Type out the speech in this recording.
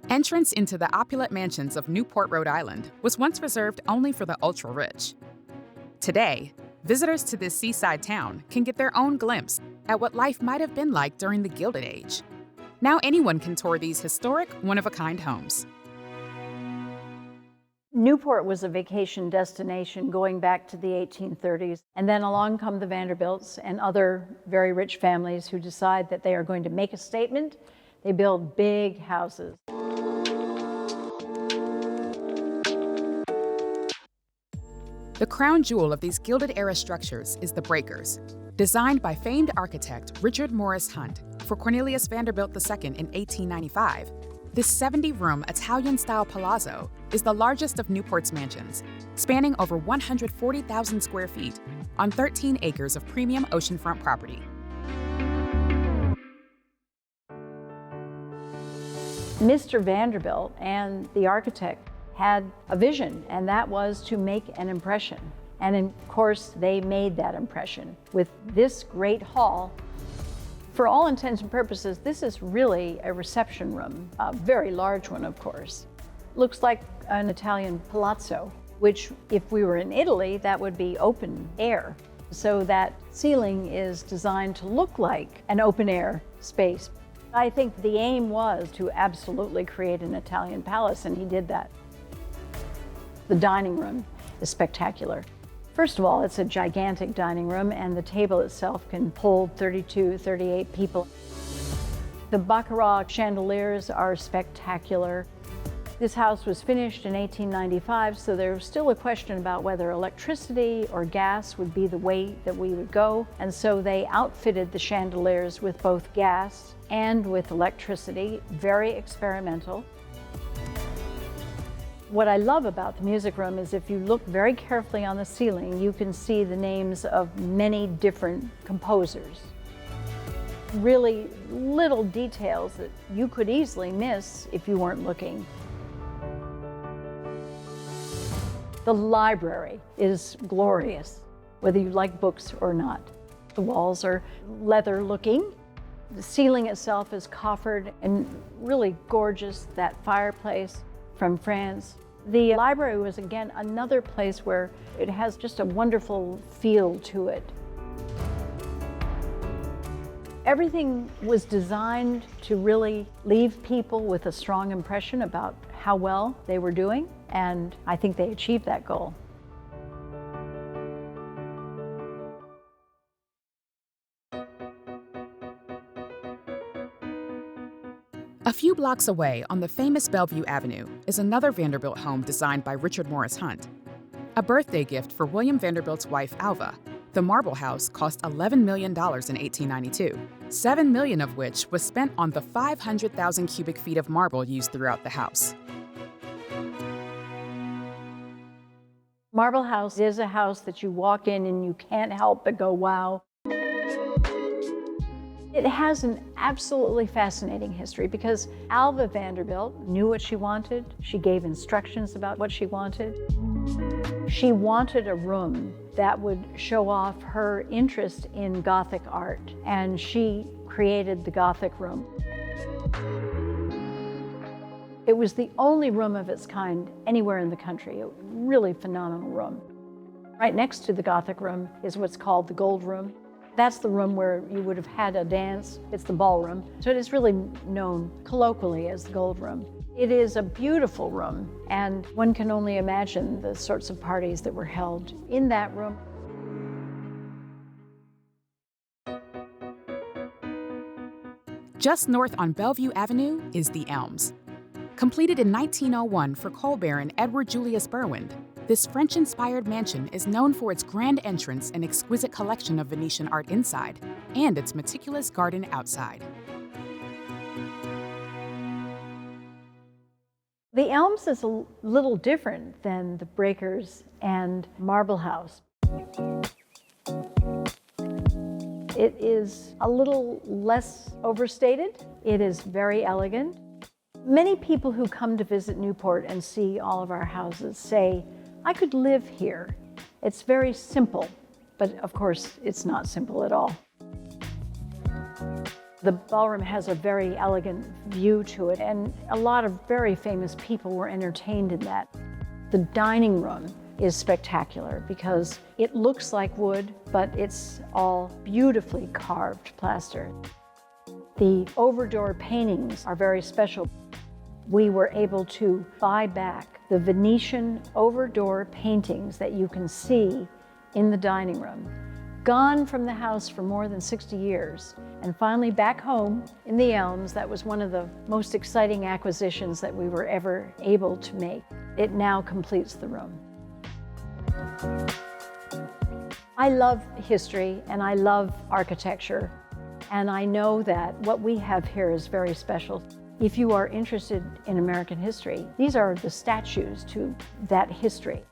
Entrance into the opulent mansions of Newport, Rhode Island was once reserved only for the ultra-rich. Today, visitors to this seaside town can get their own glimpse at what life might have been like during the Gilded Age. Now anyone can tour these historic, one-of-a-kind homes. Newport was a vacation destination going back to the 1830s, and then along come the Vanderbilts and other very rich families who decide that they are going to make a statement. They build big houses. The crown jewel of these Gilded-era structures is the breakers, designed by famed architect Richard Morris Hunt for Cornelius Vanderbilt II in 1895. This 70-room Italian-style palazzo is the largest of Newport's mansions, spanning over 140,000 square feet on 13 acres of premium oceanfront property. Mr. Vanderbilt and the architect had a vision, and that was to make an impression. And of course, they made that impression with this great hall. For all intents and purposes, this is really a reception room, a very large one, of course. Looks like an Italian palazzo, which if we were in Italy, that would be open air. So that ceiling is designed to look like an open air space. I think the aim was to absolutely create an Italian palace, and he did that. The dining room is spectacular. First of all, it's a gigantic dining room, and the table itself can hold 32, 38 people. The baccarat chandeliers are spectacular. This house was finished in 1895, so there was still a question about whether electricity or gas would be the way that we would go. And so they outfitted the chandeliers with both gas and with electricity, very experimental. What I love about the music room is if you look very carefully on the ceiling, you can see the names of many different composers. Really little details that you could easily miss if you weren't looking. The library is glorious, whether you like books or not. The walls are leather looking. The ceiling itself is coffered and really gorgeous. That fireplace from France. The library was, again, another place where it has just a wonderful feel to it. Everything was designed to really leave people with a strong impression about how well they were doing, and I think they achieved that goal. A few blocks away on the famous Bellevue Avenue is another Vanderbilt home designed by Richard Morris Hunt. A birthday gift for William Vanderbilt's wife, Alva, the marble house cost $11 million in 1892, $7 million of which was spent on the 500,000 cubic feet of marble used throughout the house. Marble House is a house that you walk in and you can't help but go, wow. It has an absolutely fascinating history because Alva Vanderbilt knew what she wanted. She gave instructions about what she wanted. She wanted a room that would show off her interest in Gothic art, and she created the Gothic room. It was the only room of its kind anywhere in the country, a really phenomenal room. Right next to the Gothic room is what's called the Gold Room. That's the room where you would have had a dance. It's the ballroom. So it is really known colloquially as the Gold Room. It is a beautiful room, and one can only imagine the sorts of parties that were held in that room. Just north on Bellevue Avenue is the Elms. Completed in 1901 for coal baron Edward Julius Berwind, this French-inspired mansion is known for its grand entrance and exquisite collection of Venetian art inside, and its meticulous garden outside. The Elms is a little different than the Breakers and Marble House. It is a little less overstated. It is very elegant. Many people who come to visit Newport and see all of our houses say, I could live here. It's very simple, but of course, it's not simple at all. The ballroom has a very elegant view to it, and a lot of very famous people were entertained in that. The dining room is spectacular because it looks like wood, but it's all beautifully carved plaster. The over-door paintings are very special. We were able to buy back the Venetian over-door paintings that you can see in the dining room, gone from the house for more than 60 years, and finally back home in the Elms. That was one of the most exciting acquisitions that we were ever able to make. It now completes the room. I love history and I love architecture, and I know that what we have here is very special. If you are interested in American history, these are the statues to that history.